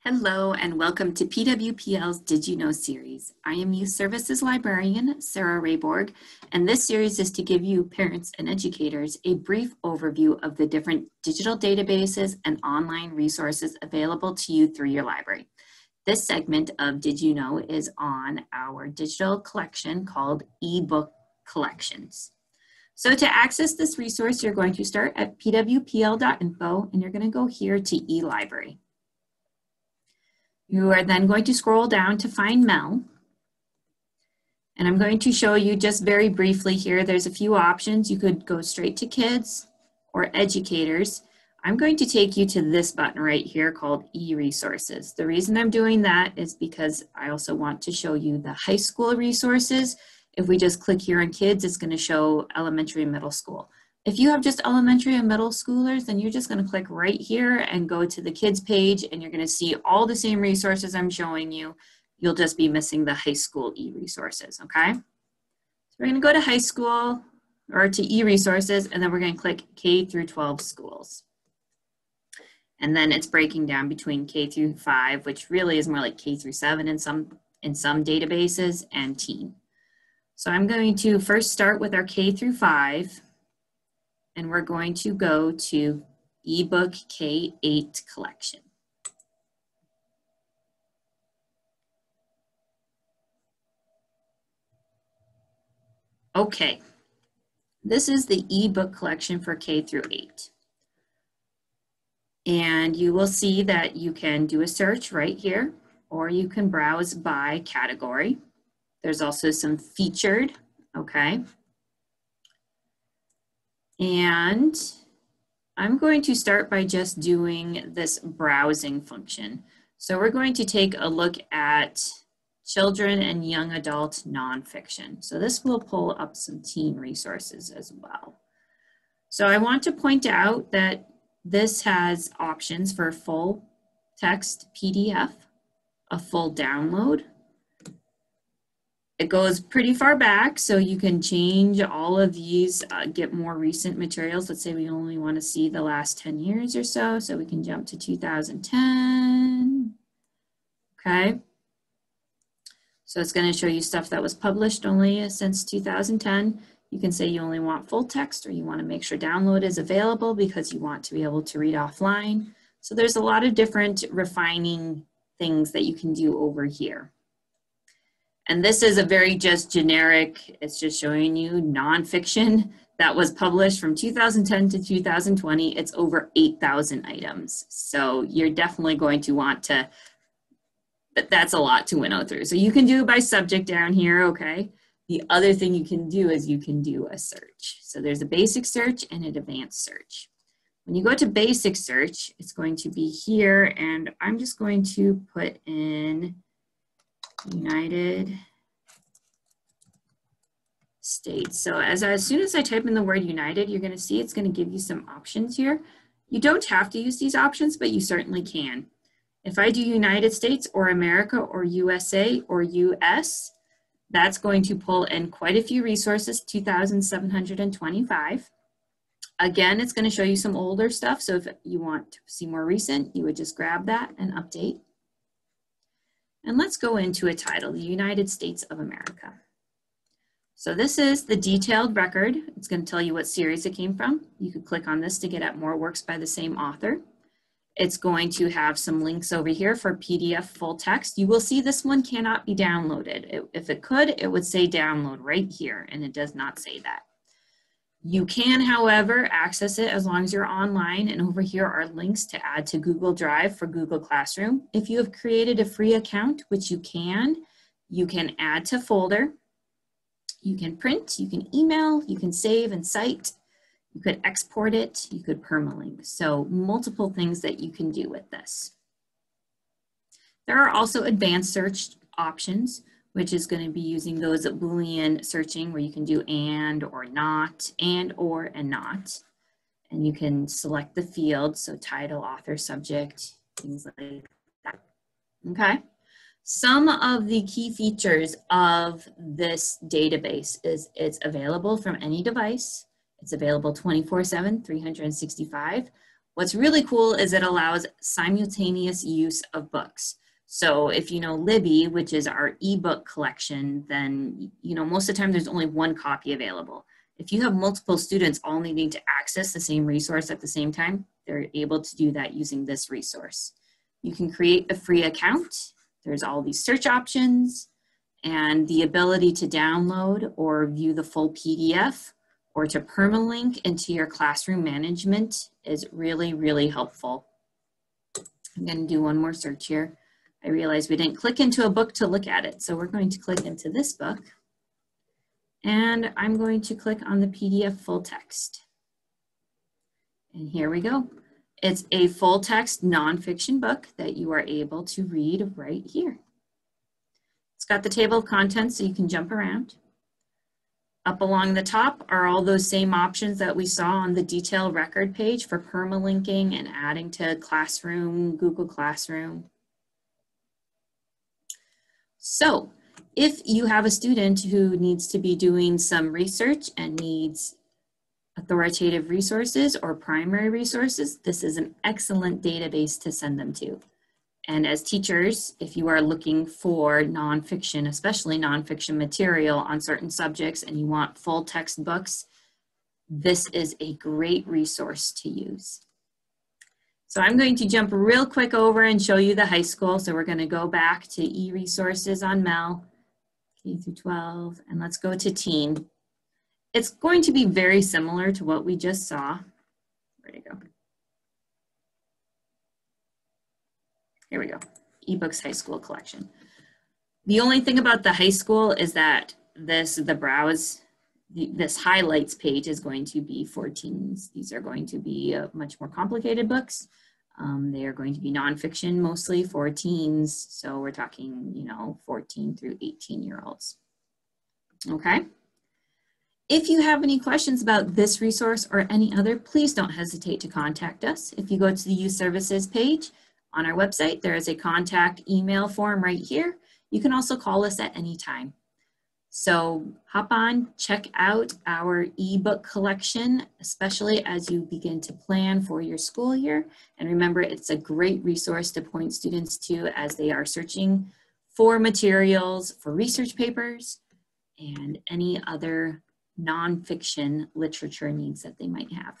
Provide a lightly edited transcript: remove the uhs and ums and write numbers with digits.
Hello and welcome to PWPL's Did You Know series. I am Youth Services Librarian Sarah Rayborg, and this series is to give you parents and educators a brief overview of the different digital databases and online resources available to you through your library. This segment of Did You Know is on our digital collection called eBook Collections. So to access this resource, you're going to start at pwpl.info and you're going to go here to eLibrary. You are then going to scroll down to find Mel. And I'm going to show you just very briefly here. There's a few options. You could go straight to kids or educators. I'm going to take you to this button right here called e-resources. The reason I'm doing that is because I also want to show you the high school resources. If we just click here on kids, it's going to show elementary and middle school. If you have just elementary and middle schoolers, then you're just going to click right here and go to the kids page, and you're going to see all the same resources I'm showing you. You'll just be missing the high school e-resources, okay? So we're going to go to high school or to e-resources, and then we're going to click K through 12 schools. And then it's breaking down between K through 5, which really is more like K through 7 in some databases, and teen. So I'm going to first start with our K through 5. And we're going to go to eBook K-8 collection. Okay, this is the eBook collection for K through 8. And you will see that you can do a search right here, or you can browse by category. There's also some featured, okay? And I'm going to start by just doing this browsing function. So we're going to take a look at children and young adult nonfiction. So this will pull up some teen resources as well. So I want to point out that this has options for full text PDF, a full download. It goes pretty far back, so you can change all of these, get more recent materials. Let's say we only want to see the last 10 years or so, so we can jump to 2010. Okay. So it's going to show you stuff that was published only since 2010. You can say you only want full text, or you want to make sure download is available because you want to be able to read offline. So there's a lot of different refining things that you can do over here. And this is a very just generic, it's just showing you nonfiction that was published from 2010 to 2020. It's over 8,000 items. So you're definitely going to want to, that's a lot to winnow through. So you can do it by subject down here, okay? The other thing you can do is you can do a search. So there's a basic search and an advanced search. When you go to basic search, it's going to be here, and I'm just going to put in United States. So as soon as I type in the word United, you're going to see it's going to give you some options here. You don't have to use these options, but you certainly can. If I do United States or America or USA or US, that's going to pull in quite a few resources, 2,725. Again, it's going to show you some older stuff. So if you want to see more recent, you would just grab that and update. And let's go into a title, the United States of America. So this is the detailed record. It's going to tell you what series it came from. You could click on this to get at more works by the same author. It's going to have some links over here for PDF full text. You will see this one cannot be downloaded. If it could, it would say download right here, and it does not say that. You can, however, access it as long as you're online, and over here are links to add to Google Drive for Google Classroom. If you have created a free account, which you can add to folder, you can print, you can email, you can save and cite, you could export it, you could permalink. So multiple things that you can do with this. There are also advanced search options, which is going to be using those Boolean searching where you can do and or not, and or and not. And you can select the field, so title, author, subject, things like that. Okay. Some of the key features of this database is it's available from any device. It's available 24/7, 365. What's really cool is it allows simultaneous use of books. So if you know Libby, which is our ebook collection, then most of the time there's only one copy available. If you have multiple students all needing to access the same resource at the same time, they're able to do that using this resource. You can create a free account. There's all these search options and the ability to download or view the full PDF or to permalink into your classroom management is really, really helpful. I'm going to do one more search here. I realized we didn't click into a book to look at it, so we're going to click into this book. And I'm going to click on the PDF full text. And here we go. It's a full text nonfiction book that you are able to read right here. It's got the table of contents so you can jump around. Up along the top are all those same options that we saw on the detail record page for permalinking and adding to Classroom, Google Classroom. So if you have a student who needs to be doing some research and needs authoritative resources or primary resources, this is an excellent database to send them to. And as teachers, if you are looking for nonfiction, especially nonfiction material on certain subjects and you want full textbooks, this is a great resource to use. So I'm going to jump real quick over and show you the high school. So we're going to go back to e-resources on MEL, K through 12, and let's go to teen. It's going to be very similar to what we just saw. Where'd it go? Here we go, eBooks High School Collection. The only thing about the high school is that this highlights page is going to be for teens. These are going to be much more complicated books. They are going to be nonfiction mostly for teens. So we're talking, 14 through 18-year-olds. Okay. If you have any questions about this resource or any other, please don't hesitate to contact us. If you go to the Youth Services page on our website, there is a contact email form right here. You can also call us at any time. So hop on, check out our ebook collection, especially as you begin to plan for your school year. And remember, it's a great resource to point students to as they are searching for materials, for research papers, and any other nonfiction literature needs that they might have.